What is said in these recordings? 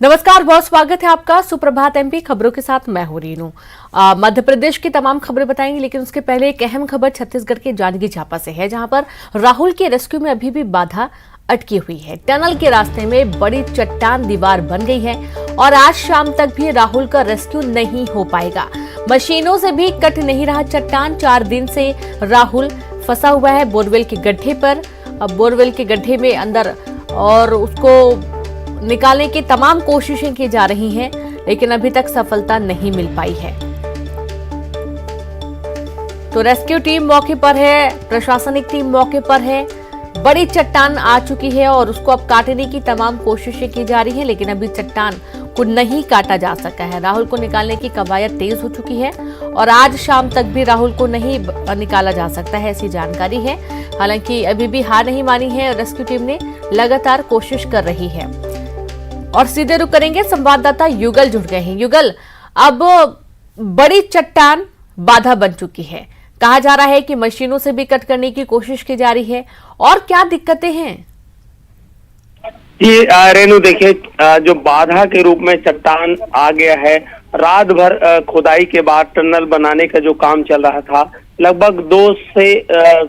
नमस्कार, बहुत स्वागत है आपका सुप्रभात एमपी खबरों के साथ। मैं हूं रीनू। मध्य प्रदेश की तमाम खबरें बताएंगे, लेकिन उसके पहले एक अहम खबर छत्तीसगढ़ के जांजगीर चांपा से है, जहां पर राहुल के रेस्क्यू में अभी भी बाधा अटकी हुई है। टनल के रास्ते में बड़ी चट्टान दीवार बन गई है और आज शाम तक भी राहुल का रेस्क्यू नहीं हो पाएगा। मशीनों से भी कट नहीं रहा चट्टान। 4 दिन से राहुल फंसा हुआ है बोरवेल के गड्ढे पर। अब बोरवेल के गड्ढे में अंदर और उसको निकालने की तमाम कोशिशें की जा रही हैं, लेकिन अभी तक सफलता नहीं मिल पाई है। तो रेस्क्यू टीम मौके पर है, प्रशासनिक टीम मौके पर है। बड़ी चट्टान आ चुकी है और उसको अब काटने की तमाम कोशिशें की जा रही हैं, लेकिन अभी चट्टान को नहीं काटा जा सका है। राहुल को निकालने की कवायद तेज हो चुकी है और आज शाम तक भी राहुल को नहीं निकाला जा सकता है, ऐसी जानकारी है। हालांकि अभी भी हार नहीं मानी है, रेस्क्यू टीम ने लगातार कोशिश कर रही है। और सीधे रुक करेंगे, संवाददाता युगल जुड़ गए हैं। युगल, अब बड़ी चट्टान बाधा बन चुकी है। कहा जा रहा है कि मशीनों से भी कट करने की कोशिश की जा रही है, और क्या दिक्कतें हैं? जी रेणु, देखिए, जो बाधा के रूप में चट्टान आ गया है। रात भर खुदाई के बाद टनल बनाने का जो काम चल रहा था, लगभग 2 से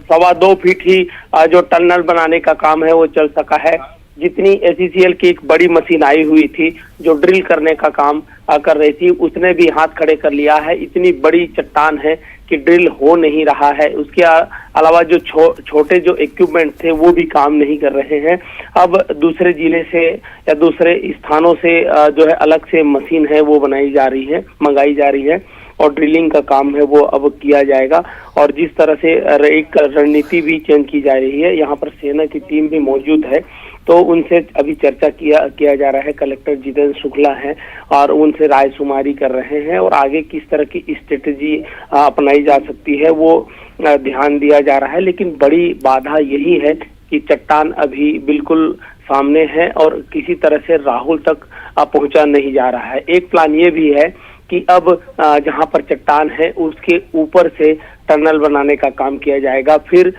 2.25 फीट ही जो टनल बनाने का काम है वो चल सका है। जितनी एचईसीएल की एक बड़ी मशीन आई हुई थी जो ड्रिल करने का काम कर रही थी, उसने भी हाथ खड़े कर लिया है। इतनी बड़ी चट्टान है कि ड्रिल हो नहीं रहा है। उसके अलावा जो छोटे जो इक्विपमेंट थे वो भी काम नहीं कर रहे हैं। अब दूसरे जिले से या दूसरे स्थानों से जो है अलग से मशीन है वो मंगाई जा रही है और ड्रिलिंग का काम है वो अब किया जाएगा। और जिस तरह से एक रणनीति भी चेंज की जा रही है, यहाँ पर सेना की टीम भी मौजूद है, तो उनसे अभी चर्चा किया जा रहा है। कलेक्टर जितेंद्र शुक्ला हैं और उनसे राय शुमारी कर रहे हैं और आगे किस तरह की स्ट्रेटेजी अपनाई जा सकती है वो ध्यान दिया जा रहा है। लेकिन बड़ी बाधा यही है कि चट्टान अभी बिल्कुल सामने है और किसी तरह से राहुल तक पहुंचा नहीं जा रहा है। एक प्लान ये भी है कि अब जहां पर चट्टान है उसके ऊपर से टनल बनाने का काम किया जाएगा। फिर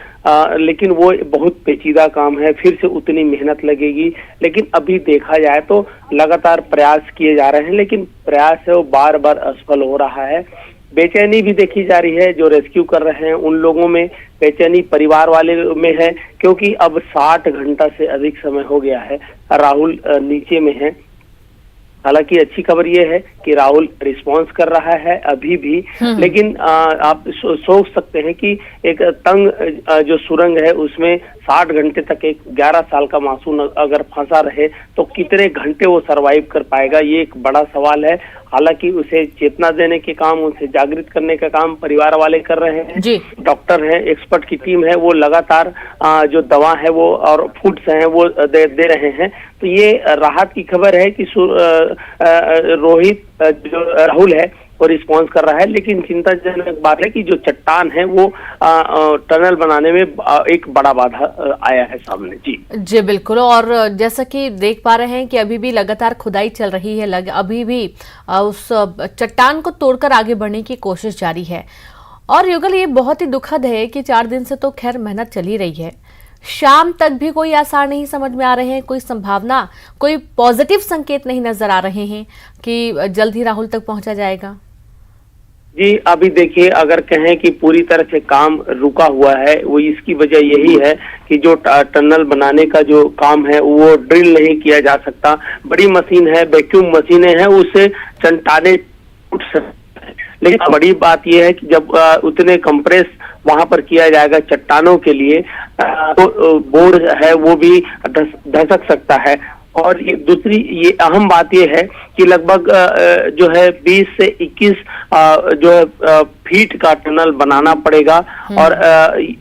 लेकिन वो बहुत पेचीदा काम है, फिर से उतनी मेहनत लगेगी। लेकिन अभी देखा जाए तो लगातार प्रयास किए जा रहे हैं, लेकिन प्रयास है वो बार बार असफल हो रहा है। बेचैनी भी देखी जा रही है। जो रेस्क्यू कर रहे हैं उन लोगों में बेचैनी परिवार वाले में है, क्योंकि अब 60 घंटा से अधिक समय हो गया है राहुल नीचे में है। हालांकि अच्छी खबर यह है कि राहुल रिस्पांस कर रहा है अभी भी, लेकिन आप सोच सकते हैं कि एक तंग जो सुरंग है उसमें 60 घंटे तक एक 11 साल का मासूम अगर फंसा रहे तो कितने घंटे वो सरवाइव कर पाएगा, ये एक बड़ा सवाल है। हालांकि उसे चेतना देने के काम, उसे जागृत करने का काम परिवार वाले कर रहे हैं। डॉक्टर हैं, एक्सपर्ट की टीम है, वो लगातार जो दवा है वो और फूड्स हैं वो दे रहे हैं। तो ये राहत की खबर है कि रोहित जो राहुल है वो रिस्पॉन्स कर रहा है। लेकिन चिंताजनक बात है कि जो चट्टान है वो टनल बनाने में एक बड़ा बाधा आया है सामने। जी बिल्कुल। और जैसा कि देख पा रहे हैं कि अभी भी लगातार खुदाई चल रही है, अभी भी उस चट्टान को तोड़कर आगे बढ़ने की कोशिश जारी है। और युगल, ये बहुत ही दुखद है कि 4 दिन से तो खैर मेहनत चली रही है, शाम तक भी कोई आसार नहीं समझ में आ रहे हैं, कोई संभावना, कोई पॉजिटिव संकेत नहीं नजर आ रहे हैं कि जल्द ही राहुल तक पहुंचा जाएगा। जी, अभी देखिए, अगर कहें कि पूरी तरह से काम रुका हुआ है, वो इसकी वजह यही है कि जो टनल बनाने का जो काम है वो ड्रिल नहीं किया जा सकता। बड़ी मशीन है, वैक्यूम मशीनें हैं, उससे चट्टाने उठ सकते हैं। लेकिन बड़ी बात यह है कि जब उतने कंप्रेस वहां पर किया जाएगा चट्टानों के लिए, तो बोर्ड है वो भी धसक सकता है। और ये दूसरी ये अहम बात ये है कि लगभग जो है 20 से 21 जो है फीट का टनल बनाना पड़ेगा। और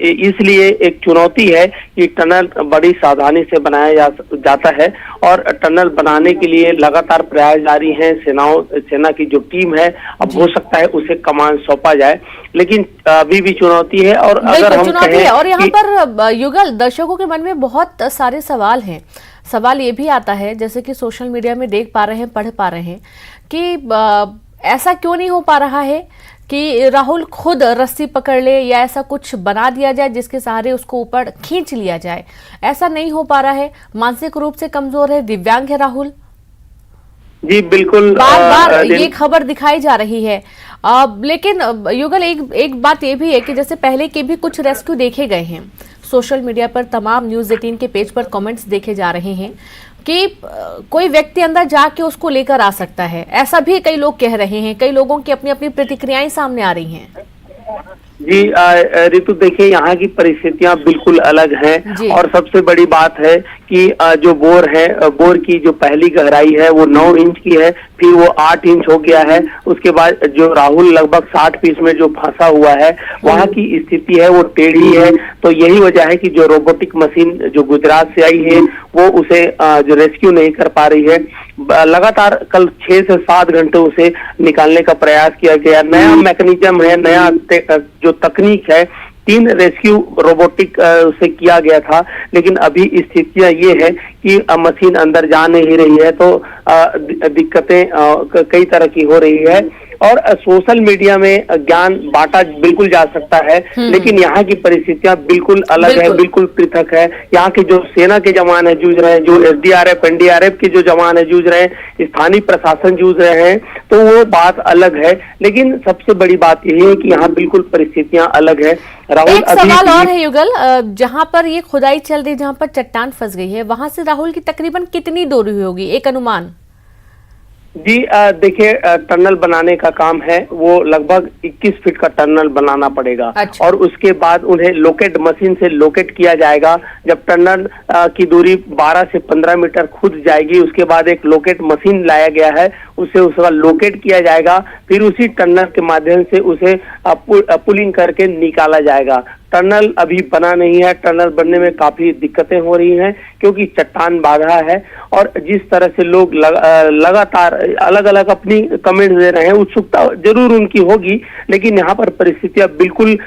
इसलिए एक चुनौती है कि टनल बड़ी सावधानी से बनाया जाता है और टनल बनाने के लिए लगातार प्रयास जारी हैं। सेना की जो टीम है, अब हो सकता है उसे कमान सौंपा जाए, लेकिन अभी भी चुनौती है। और अगर हम कहें और यहाँ पर युगल, दर्शकों के मन में बहुत सारे सवाल हैं। सवाल ये भी आता है, जैसे कि सोशल मीडिया में देख पा रहे हैं, पढ़ पा रहे हैं कि ऐसा क्यों नहीं हो पा रहा है कि राहुल खुद रस्सी पकड़ ले या ऐसा कुछ बना दिया जाए जिसके सहारे उसको ऊपर खींच लिया जाए। ऐसा नहीं हो पा रहा है, मानसिक रूप से कमजोर है, दिव्यांग है राहुल। जी बिल्कुल। बार बार ये खबर दिखाई जा रही है। लेकिन युगल एक बात ये भी है कि जैसे पहले के भी कुछ रेस्क्यू देखे गए हैं, सोशल मीडिया पर तमाम न्यूज़ 18 के पेज पर कमेंट्स देखे जा रहे हैं कि कोई व्यक्ति अंदर जाके उसको लेकर आ सकता है, ऐसा भी कई लोग कह रहे हैं। कई लोगों की अपनी अपनी प्रतिक्रियाएं सामने आ रही हैं। जी ऋतु, देखिए यहाँ की परिस्थितियां बिल्कुल अलग हैं और सबसे बड़ी बात है कि जो बोर है, बोर की जो पहली गहराई है वो 9 इंच की है, फिर वो 8 इंच हो गया है। उसके बाद जो राहुल लगभग 60 फीट में जो फंसा हुआ है, वहाँ की स्थिति है वो टेढ़ी है। तो यही वजह है कि जो रोबोटिक मशीन जो गुजरात से आई है वो उसे जो रेस्क्यू नहीं कर पा रही है। लगातार कल 6 से 7 घंटे उसे निकालने का प्रयास किया गया। नया मैकेनिज्म है, नया जो तकनीक है, 3 रेस्क्यू रोबोटिक से किया गया था, लेकिन अभी स्थितियां ये है कि मशीन अंदर जा नहीं रही है। तो दिक्कतें कई तरह की हो रही है और सोशल मीडिया में ज्ञान बांटा बिल्कुल जा सकता है, लेकिन यहाँ की परिस्थितियां बिल्कुल अलग है, बिल्कुल पृथक है। यहाँ के जो सेना के जवान है जूझ रहे हैं, जो SDRF NDRF के जो जवान है जूझ रहे हैं, स्थानीय प्रशासन जूझ रहे हैं, तो वो बात अलग है। लेकिन सबसे बड़ी बात यही है कि यहाँ बिल्कुल परिस्थितियां अलग है। राहुल, एक सवाल और है युगल, जहाँ पर ये खुदाई चल रही, जहाँ पर चट्टान फंस गई है, वहां से राहुल की तकरीबन कितनी दूरी होगी, एक अनुमान? जी देखिए, टनल बनाने का काम है, वो लगभग 21 फीट का टनल बनाना पड़ेगा। अच्छा। और उसके बाद उन्हें लोकेट मशीन से लोकेट किया जाएगा। जब टनल की दूरी 12 से 15 मीटर खुद जाएगी, उसके बाद एक लोकेट मशीन लाया गया है, उसे उसका लोकेट किया जाएगा, फिर उसी टनल के माध्यम से उसे पुलिंग करके निकाला जाएगा। टनल अभी बना नहीं है, टनल बनने में काफी दिक्कतें हो रही हैं क्योंकि चट्टान बाधा है। और जिस तरह से लोग लगातार अलग अलग अपनी कमेंट दे रहे हैं, उत्सुकता जरूर उनकी होगी, लेकिन यहाँ पर परिस्थितियां बिल्कुल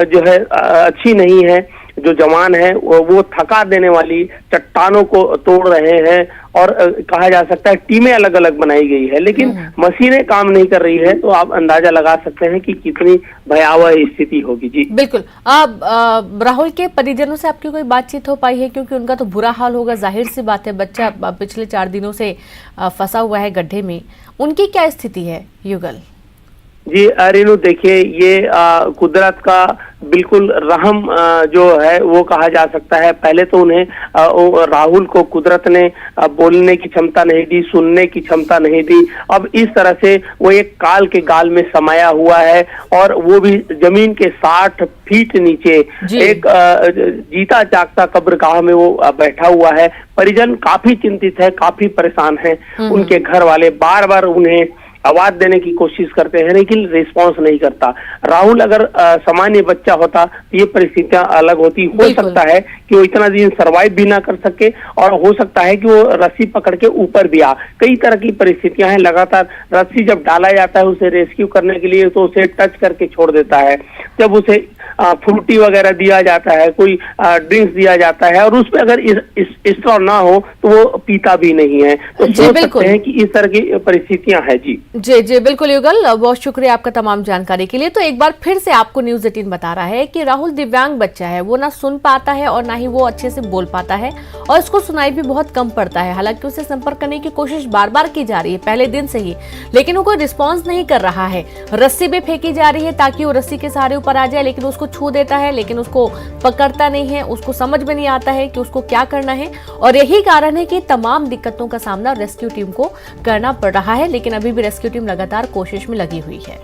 जो है अच्छी नहीं है। जो जवान है वो थका देने वाली चट्टानों को तोड़ रहे हैं और कहा जा सकता है टीमें अलग अलग बनाई गई है, लेकिन मशीनें काम नहीं कर रही है। तो आप अंदाजा लगा सकते हैं कि कितनी भयावह स्थिति होगी। जी बिल्कुल। राहुल के परिजनों से आपकी कोई बातचीत हो पाई है? क्योंकि उनका तो बुरा हाल होगा, जाहिर सी बात है, बच्चा पिछले 4 दिनों से फंसा हुआ है गड्ढे में। उनकी क्या स्थिति है युगल? जी रेनू, देखिए ये कुदरत का बिल्कुल रहम जो है वो कहा जा सकता है। पहले तो उन्हें राहुल को कुदरत ने बोलने की क्षमता नहीं दी, सुनने की क्षमता नहीं दी। अब इस तरह से वो एक काल के गाल में समाया हुआ है और वो भी जमीन के 60 फीट नीचे एक जीता जागता कब्रगाह में वो बैठा हुआ है। परिजन काफी चिंतित है, काफी परेशान है। उनके घर वाले बार बार उन्हें आवाज देने की कोशिश करते हैं, लेकिन रिस्पांस नहीं करता। राहुल अगर सामान्य बच्चा होता तो ये परिस्थितियां अलग होती। हो सकता है कि वो इतना दिन सरवाइव भी ना कर सके और हो सकता है कि वो रस्सी पकड़ के ऊपर भी आ। कई तरह की परिस्थितियां हैं। लगातार रस्सी जब डाला जाता है उसे रेस्क्यू करने के लिए, तो उसे टच करके छोड़ देता है। जब उसे फ्रूटी वगैरह दिया जाता है, कोई ड्रिंक्स दिया जाता है और उसमें अगर स्ट्रॉ ना हो तो वो पीता भी नहीं है। तो सोच सकते हैं कि इस तरह की परिस्थितियां हैं। जी बिल्कुल युगल, बहुत शुक्रिया आपका तमाम जानकारी के लिए। तो एक बार फिर से आपको न्यूज़ 18 बता रहा है कि राहुल दिव्यांग बच्चा है, वो ना सुन पाता है और ना ही वो अच्छे से बोल पाता है और उसको सुनाई भी बहुत कम पड़ता है। हालांकि उसे संपर्क करने की कोशिश बार बार की जा रही है पहले दिन से ही, लेकिन वो कोई रिस्पॉन्स नहीं कर रहा है। रस्सी भी फेंकी जा रही है ताकि वो रस्सी के सहारे ऊपर आ जाए, लेकिन उसको छू देता है, लेकिन उसको पकड़ता नहीं है। उसको समझ में नहीं आता है कि उसको क्या करना है और यही कारण है कि तमाम दिक्कतों का सामना रेस्क्यू टीम को करना पड़ रहा है। लेकिन अभी भी रेस्क्यू टीम लगातार कोशिश में लगी हुई है।